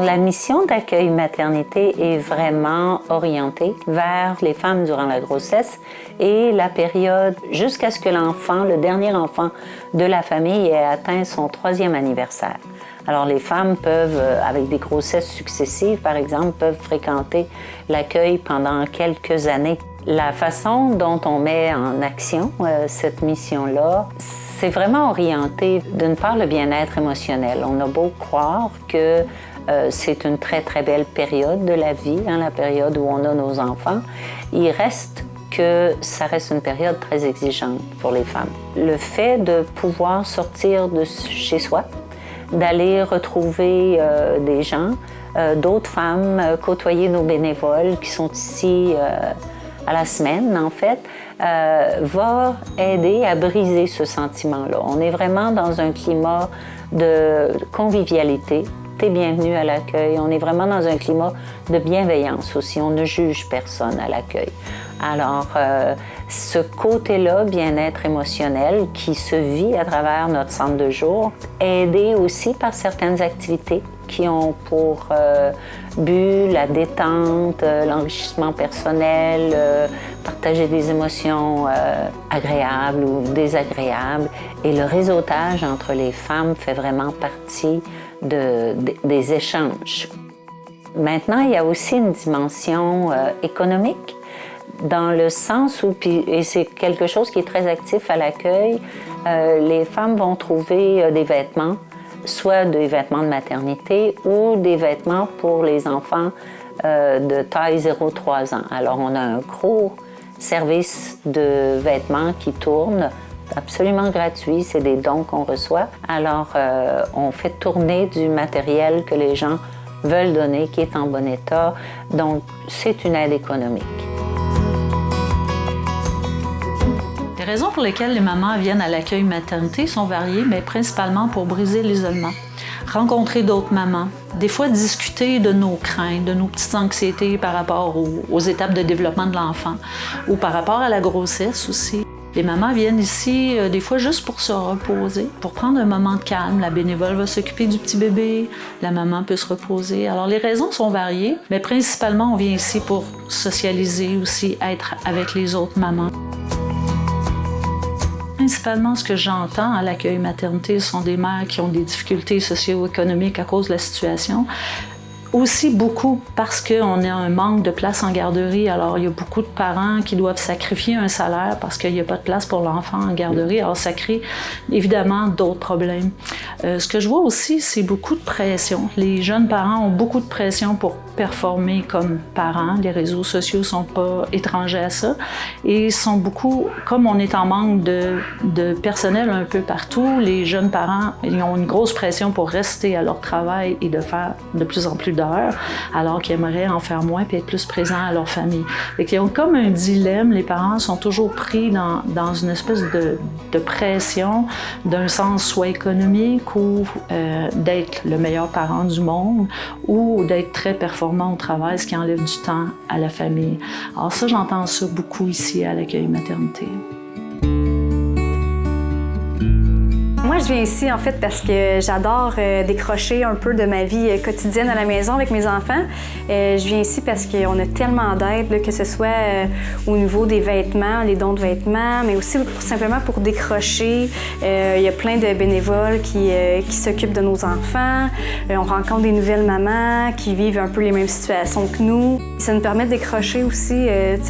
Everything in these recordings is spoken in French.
la mission d'accueil maternité est vraiment orientée vers les femmes durant la grossesse et la période jusqu'à ce que l'enfant, le dernier enfant de la famille, ait atteint son 3e anniversaire. Alors, les femmes peuvent, avec des grossesses successives, par exemple, peuvent fréquenter l'accueil pendant quelques années. La façon dont on met en action cette mission-là, c'est vraiment orienté, d'une part, le bien-être émotionnel. On a beau croire que c'est une très, très belle période de la vie, la période où on a nos enfants. Il reste que ça reste une période très exigeante pour les femmes. Le fait de pouvoir sortir de chez soi, d'aller retrouver des gens, d'autres femmes, côtoyer nos bénévoles qui sont ici à la semaine, en fait, va aider à briser ce sentiment-là. On est vraiment dans un climat de convivialité. T'es bienvenue à l'accueil. On est vraiment dans un climat de bienveillance aussi. On ne juge personne à l'accueil. Alors, ce côté-là, bien-être émotionnel, qui se vit à travers notre centre de jour, aidé aussi par certaines activités qui ont pour but la détente, l'enrichissement personnel, partager des émotions agréables ou désagréables. Et le réseautage entre les femmes fait vraiment partie des échanges. Maintenant, il y a aussi une dimension économique, dans le sens où, et c'est quelque chose qui est très actif à l'accueil, les femmes vont trouver des vêtements, soit des vêtements de maternité ou des vêtements pour les enfants de taille 0-3 ans. Alors, on a un gros service de vêtements qui tourne, absolument gratuit, c'est des dons qu'on reçoit. Alors, on fait tourner du matériel que les gens veulent donner, qui est en bon état. Donc, c'est une aide économique. Les raisons pour lesquelles les mamans viennent à l'accueil maternité sont variées, mais principalement pour briser l'isolement. Rencontrer d'autres mamans, des fois discuter de nos craintes, de nos petites anxiétés par rapport aux étapes de développement de l'enfant ou par rapport à la grossesse aussi. Les mamans viennent ici des fois juste pour se reposer, pour prendre un moment de calme. La bénévole va s'occuper du petit bébé, la maman peut se reposer. Alors les raisons sont variées, mais principalement on vient ici pour socialiser aussi, être avec les autres mamans. Principalement, ce que j'entends à l'accueil maternité sont des mères qui ont des difficultés socio-économiques à cause de la situation. Aussi beaucoup parce qu'on a un manque de place en garderie. Alors, il y a beaucoup de parents qui doivent sacrifier un salaire parce qu'il n'y a pas de place pour l'enfant en garderie. Alors, ça crée évidemment d'autres problèmes. Ce que je vois aussi, c'est beaucoup de pression. Les jeunes parents ont beaucoup de pression pour performer comme parents. Les réseaux sociaux ne sont pas étrangers à ça. Et sont beaucoup, comme on est en manque de personnel un peu partout, les jeunes parents ils ont une grosse pression pour rester à leur travail et de faire de plus en plus d'heures, alors qu'ils aimeraient en faire moins et être plus présents à leur famille. Et qu'ils ont comme un dilemme, les parents sont toujours pris dans une espèce de pression, d'un sens soit économique ou d'être le meilleur parent du monde ou d'être très performant au travail, ce qui enlève du temps à la famille. Alors ça, j'entends ça beaucoup ici à l'accueil maternité. Moi, je viens ici, en fait, parce que j'adore décrocher un peu de ma vie quotidienne à la maison avec mes enfants. Je viens ici parce qu'on a tellement d'aide, que ce soit au niveau des vêtements, les dons de vêtements, mais aussi simplement pour décrocher. Il y a plein de bénévoles qui s'occupent de nos enfants. On rencontre des nouvelles mamans qui vivent un peu les mêmes situations que nous. Ça nous permet de décrocher aussi,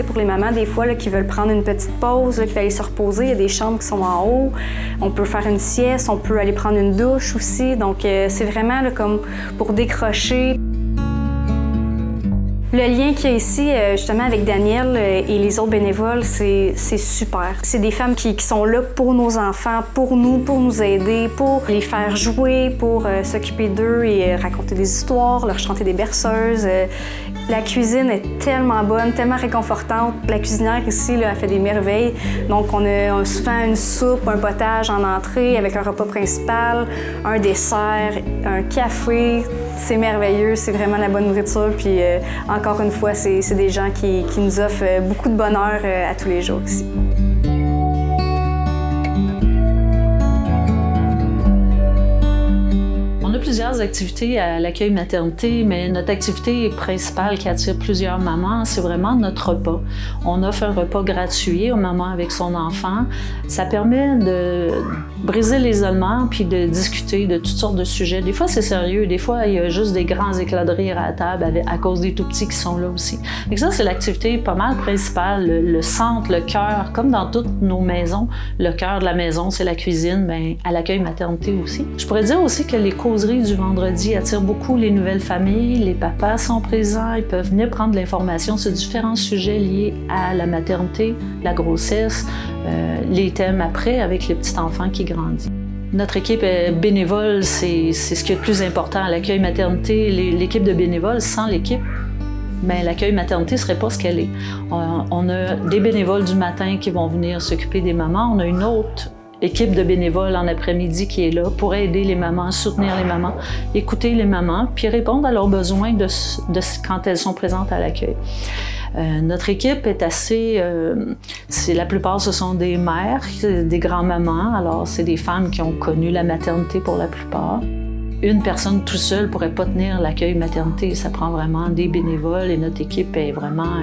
pour les mamans, des fois, là, qui veulent prendre une petite pause, qui veulent aller se reposer. Il y a des chambres qui sont en haut. On peut faire une sieste. On peut aller prendre une douche aussi. Donc, c'est vraiment là, comme pour décrocher. Le lien qu'il y a ici, justement, avec Daniel et les autres bénévoles, c'est super. C'est des femmes qui sont là pour nos enfants, pour nous aider, pour les faire jouer, pour s'occuper d'eux et raconter des histoires, leur chanter des berceuses. La cuisine est tellement bonne, tellement réconfortante. La cuisinière ici, là, elle fait des merveilles. Donc, on a souvent une soupe, un potage en entrée avec un repas principal, un dessert, un café. C'est merveilleux, c'est vraiment la bonne nourriture. Puis, encore une fois, c'est des gens qui nous offrent beaucoup de bonheur à tous les jours ici. On a plusieurs activités à l'accueil maternité, mais notre activité principale qui attire plusieurs mamans, c'est vraiment notre repas. On offre un repas gratuit aux mamans avec son enfant. Ça permet de briser l'isolement puis de discuter de toutes sortes de sujets. Des fois, c'est sérieux. Des fois, il y a juste des grands éclats de rire à la table à cause des tout-petits qui sont là aussi. Et ça, c'est l'activité pas mal principale, le centre, le cœur. Comme dans toutes nos maisons, le cœur de la maison, c'est la cuisine, bien, à l'accueil maternité aussi. Je pourrais dire aussi que les causeries du vendredi attirent beaucoup les nouvelles familles. Les papas sont présents, ils peuvent venir prendre de l'information sur différents sujets liés à la maternité, la grossesse, les thèmes après avec le petit enfant qui grandit. Notre équipe bénévole, c'est ce qui est le plus important à l'accueil maternité. L'équipe de bénévoles, sans l'équipe, bien, l'accueil maternité ne serait pas ce qu'elle est. On a des bénévoles du matin qui vont venir s'occuper des mamans. On a une autre équipe de bénévoles en après-midi qui est là pour aider les mamans, soutenir les mamans, écouter les mamans, puis répondre à leurs besoins de quand elles sont présentes à l'accueil. Notre équipe est assez... la plupart, ce sont des mères, des grands-mamans. Alors, c'est des femmes qui ont connu la maternité pour la plupart. Une personne tout seule ne pourrait pas tenir l'accueil maternité. Ça prend vraiment des bénévoles et notre équipe est vraiment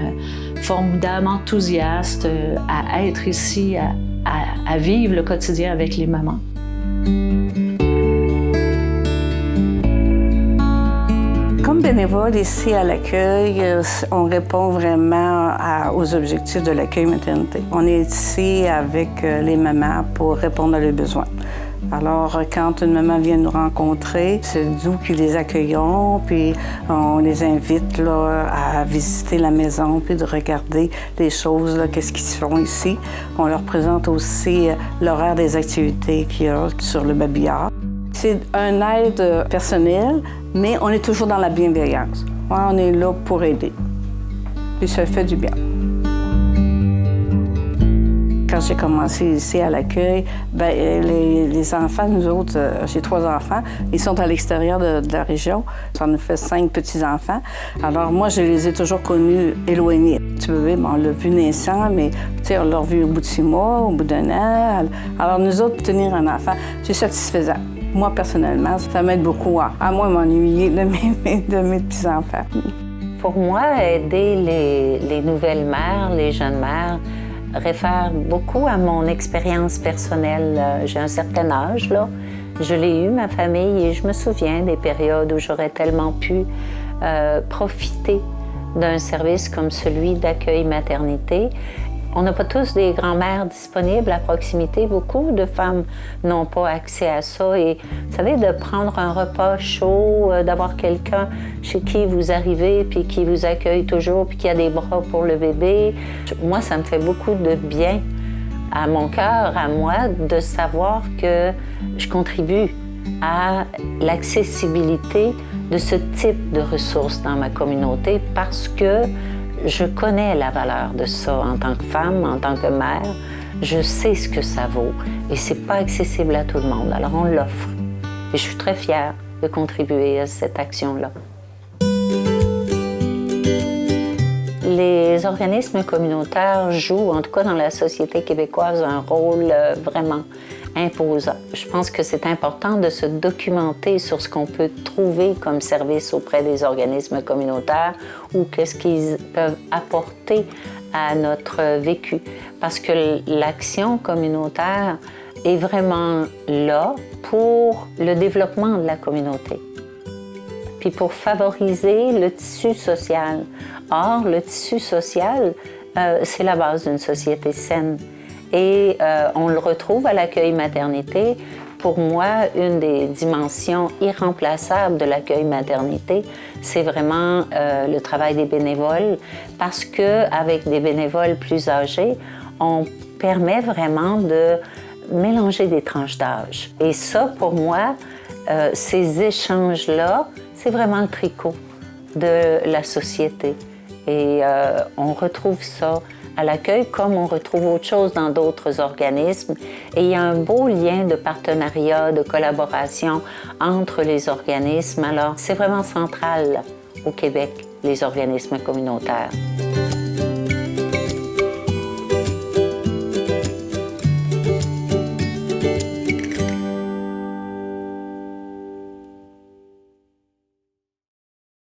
formidablement enthousiaste à être ici, à vivre le quotidien avec les mamans. Comme bénévole ici à l'accueil, on répond vraiment aux objectifs de l'accueil maternité. On est ici avec les mamans pour répondre à leurs besoins. Alors, quand une maman vient nous rencontrer, c'est nous qui les accueillons, puis on les invite là, à visiter la maison, puis de regarder les choses, qu'est-ce qu'ils font ici. On leur présente aussi l'horaire des activités qu'il y a sur le babillard. C'est un aide personnel, mais on est toujours dans la bienveillance. Ouais, on est là pour aider. Puis ça fait du bien. Quand j'ai commencé ici à l'accueil, bien, les enfants, nous autres, j'ai 3 enfants, ils sont à l'extérieur de la région. Ça nous fait 5 petits-enfants. Alors moi, je les ai toujours connus éloignés. Tu bébé, on l'a vu naissant, mais on l'a revu au bout de 6 mois, au bout d'1 an. Alors nous autres, tenir un enfant, c'est satisfaisant. Moi, personnellement, ça m'aide beaucoup à moi m'ennuyer de mes petits-enfants. Pour moi, aider les nouvelles mères, les jeunes mères, réfère beaucoup à mon expérience personnelle. J'ai un certain âge, là. Je l'ai eu, ma famille, et je me souviens des périodes où j'aurais tellement pu profiter d'un service comme celui d'accueil maternité. On n'a pas tous des grands-mères disponibles à proximité. Beaucoup de femmes n'ont pas accès à ça. Et vous savez, de prendre un repas chaud, d'avoir quelqu'un chez qui vous arrivez, puis qui vous accueille toujours, puis qui a des bras pour le bébé. Moi, ça me fait beaucoup de bien à mon cœur, à moi, de savoir que je contribue à l'accessibilité de ce type de ressources dans ma communauté parce que je connais la valeur de ça en tant que femme, en tant que mère. Je sais ce que ça vaut et c'est pas accessible à tout le monde. Alors on l'offre. Et je suis très fière de contribuer à cette action-là. Les organismes communautaires jouent, en tout cas dans la société québécoise, un rôle vraiment imposant. Je pense que c'est important de se documenter sur ce qu'on peut trouver comme service auprès des organismes communautaires ou qu'est-ce qu'ils peuvent apporter à notre vécu. Parce que l'action communautaire est vraiment là pour le développement de la communauté, puis pour favoriser le tissu social. Or, le tissu social, c'est la base d'une société saine. Et on le retrouve à l'accueil maternité. Pour moi, une des dimensions irremplaçables de l'accueil maternité, c'est vraiment le travail des bénévoles, parce qu'avec des bénévoles plus âgés, on permet vraiment de mélanger des tranches d'âge. Et ça, pour moi, ces échanges-là, c'est vraiment le tricot de la société. Et on retrouve ça à l'accueil comme on retrouve autre chose dans d'autres organismes. Et il y a un beau lien de partenariat, de collaboration entre les organismes. Alors, c'est vraiment central au Québec, les organismes communautaires.